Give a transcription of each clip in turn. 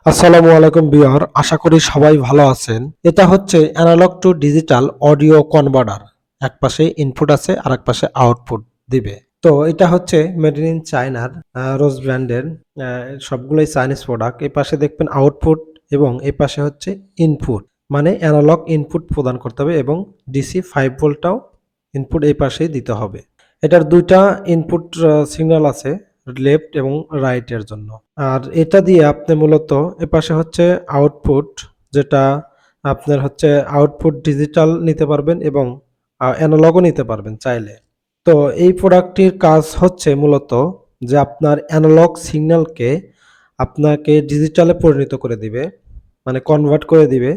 আসসালামু আলাইকুম বিয়ার, আশা করি সবাই ভালো আছেন। এটা হচ্ছে analogue to digital audio converter. এক পাশে ইনপুট আছে আর এক পাশে আউটপুট দিবে। তো এটা হচ্ছে মেড ইন চায়নার রোজ ব্র্যান্ডের, সবগুলোই চাইনিজ প্রোডাক্ট। এই পাশে দেখবেন আউটপুট এবং এই পাশে হচ্ছে ইনপুট, মানে অ্যানালগ ইনপুট প্রদান করতে হবে এবং ডিসি 5 ভোল্টটাও ইনপুট এই পাশেই দিতে হবে। এটার দুইটা ইনপুট সিগন্যাল আছে, লেফট এবং রাইটের জন্য। আর এটা দিয়ে আপনি মূলত এপাশে হচ্ছে আউটপুট, যেটা আপনার হচ্ছে আউটপুট ডিজিটাল নিতে পারবেন এবং অ্যানালগও নিতে পারবেন চাইলে। তো এই প্রোডাক্টটির কাজ হচ্ছে মূলত যে আপনার অ্যানালগ সিগন্যালকে আপনাকে ডিজিটালে পরিণত করে দিবে, মানে কনভার্ট করে দিবে,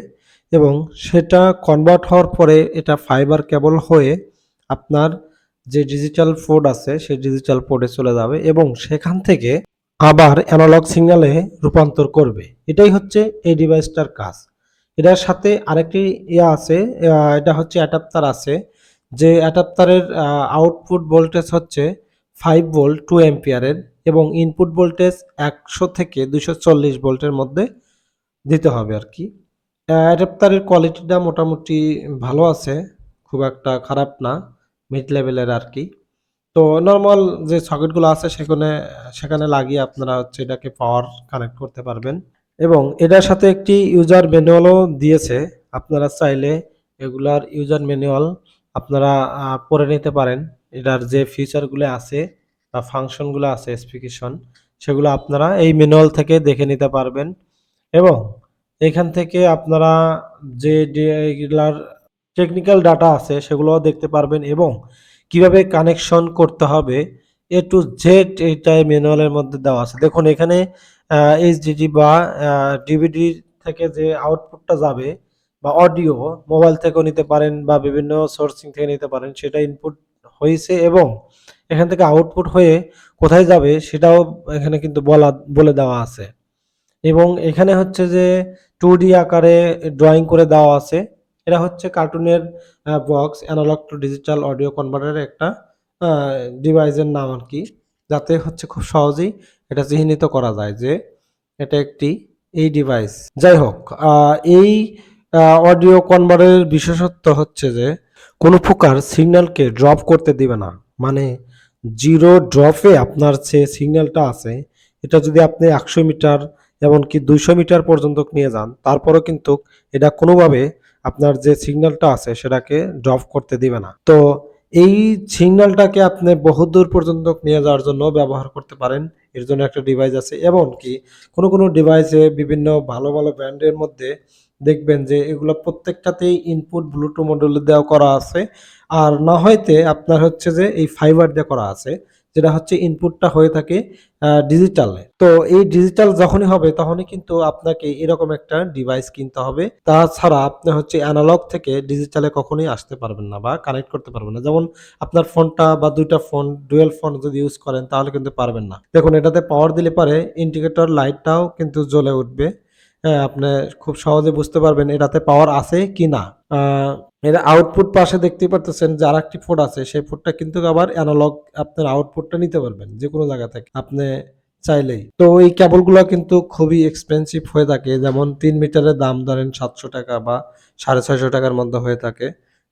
এবং সেটা কনভার্ট হওয়ার পরে এটা ফাইবার কেবল হয়ে আপনার যে ডিজিটাল পোর্ট আছে সেই ডিজিটাল পোর্টে চলে যাবে এবং সেখান থেকে আবার অ্যানালগ সিগন্যালে রূপান্তর করবে। এটাই হচ্ছে এই ডিভাইসটার কাজ। এটার সাথে আরেকটি আছে, এটা হচ্ছে অ্যাডাপ্টার আছে, যে অ্যাডাপ্টারের আউটপুট ভোল্টেজ হচ্ছে 5 ভোল্ট 2 অ্যাম্পিয়ারের এবং ইনপুট ভোল্টেজ 100 থেকে 240 ভোল্টের মধ্যে দিতে হবে আর কি। অ্যাডাপ্টারের কোয়ালিটিটা মোটামুটি ভালো আছে, খুব একটা খারাপ না, মিড লেভেলের আর কি। তো নরমাল যে সকেটগুলো আছে সেখানে সেখানে লাগিয়ে আপনারা হচ্ছে এটাকে পাওয়ার কানেক্ট করতে পারবেন এবং এটার সাথে একটি ইউজার ম্যানুয়ালও দিয়েছে। আপনারা চাইলে এগুলার ইউজার ম্যানুয়াল আপনারা পড়ে নিতে পারেন। এটার যে ফিচারগুলো আছে বা ফাংশনগুলো আছে, স্পেসিফিকেশন, সেগুলো আপনারা এই ম্যানুয়াল থেকে দেখে নিতে পারবেন এবং এখান থেকে আপনারা যে এগুলার টেকনিক্যাল ডাটা আছে সেগুলোও দেখতে পারবেন এবং কিভাবে কানেকশন করতে হবে এ টু জেড এইটাই ম্যানুয়ালের মধ্যে দেওয়া আছে। দেখুন এখানে এইচডিডি বা ডিভিডি থেকে যে আউটপুটটা যাবে বা অডিও মোবাইল থেকেও নিতে পারেন বা বিভিন্ন সোর্সিং থেকে নিতে পারেন, সেটা ইনপুট হয়েছে এবং এখান থেকে আউটপুট হয়ে কোথায় যাবে সেটাও এখানে কিন্তু বলে দেওয়া আছে এবং এখানে হচ্ছে যে 2D আকারে ড্রয়িং করে দেওয়া আছে। এটা হচ্ছে কার্টুনের box, analog to digital audio কনভার্টারের একটা ডিভাইসের নাম আর কি, যাতে হচ্ছে খুব সহজেই এটা চিহ্নিত করা যায় যে এটা একটি এই ডিভাইস। যাই হোক, এই অডিও কনভার্টারের বিশেষত্ব হচ্ছে যে কোনো প্রকার সিগন্যালকে ড্রপ করতে দিবে না, মানে জিরো ড্রপে আপনার যে সিগন্যালটা আছে এটা যদি আপনি 100 মিটার এমনকি 200 মিটার পর্যন্ত নিয়ে যান, তারপরেও কিন্তু এটা কোনোভাবে আপনার যে সিগন্যালটা আছে সেটাকে ড্রপ করতে দিবে না। তো এই সিগন্যালটাকে আপনি বহুদূর পর্যন্ত নিয়ে যাওয়ার জন্য ব্যবহার করতে পারেন। এর জন্য একটা ডিভাইস আছে। এমনকি কোনো ডিভাইসে বিভিন্ন ভালো ভালো ব্র্যান্ডের মধ্যে দেখবেন যে এগুলো প্রত্যেকটাতেই ইনপুট ব্লুটুথ মডিউল দেওয়া করা আছে, আর না হয়তে আপনার হচ্ছে যে এই ফাইবার দিয়ে করা আছে, যেটা হচ্ছে ইনপুটটা হয়ে থাকে ডিজিটালে। তো এই ডিজিটাল যখনই হবে তখনই কিন্তু আপনাকে এরকম একটা ডিভাইস কিনতে হবে, তাছাড়া আপনি হচ্ছে অ্যানালগ থেকে ডিজিটালে কখনোই আসতে পারবেন না বা কানেক্ট করতে পারবেন না। যেমন আপনার ফোনটা বা দুইটা ফোন, ডুয়েল ফোন যদি ইউজ করেন তাহলে কিন্তু পারবেন না। দেখুন এটাতে পাওয়ার দিলে পারে ইন্ডিকেটর লাইটটাও কিন্তু জ্বলে উঠবে। হ্যাঁ, আপনি খুব সহজে বুঝতে পারবেন এটাতে পাওয়ার আছে কি না। এর আউটপুট পাশে দেখতেই পারতেছেন যে আরেকটি পোর্ট আছে, সেই পোর্টটা কিন্তু আবার অ্যানালগ, আপনার আউটপুটটা নিতে পারবেন যেকোনো জায়গা থেকে আপনি চাইলেই। তো এই কেবলগুলো কিন্তু খুবই এক্সপেন্সিভ হয়ে থাকে, যেমন 3 মিটারের দাম ধরেন 700 টাকা বা 650 টাকার মধ্যে হয়ে থাকে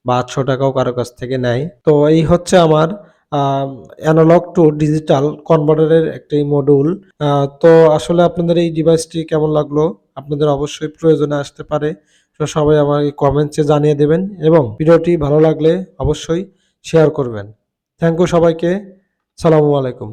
বা 800 টাকাও কারো কাছ থেকে নেয়। তো এই হচ্ছে আমার অ্যানালগ টু ডিজিটাল কনভার্টারের একটি মডিউল। তো আসলে আপনাদের এই ডিভাইসটি কেমন লাগলো? আপনাদের অবশ্যই প্রয়োজনে আসতে পারে। তো সবাই আমাকে কমেন্টসে জানিয়ে দেবেন এবং ভিডিওটি ভালো লাগলে অবশ্যই শেয়ার করবেন। থ্যাংক ইউ সবাইকে। সালামু আলাইকুম।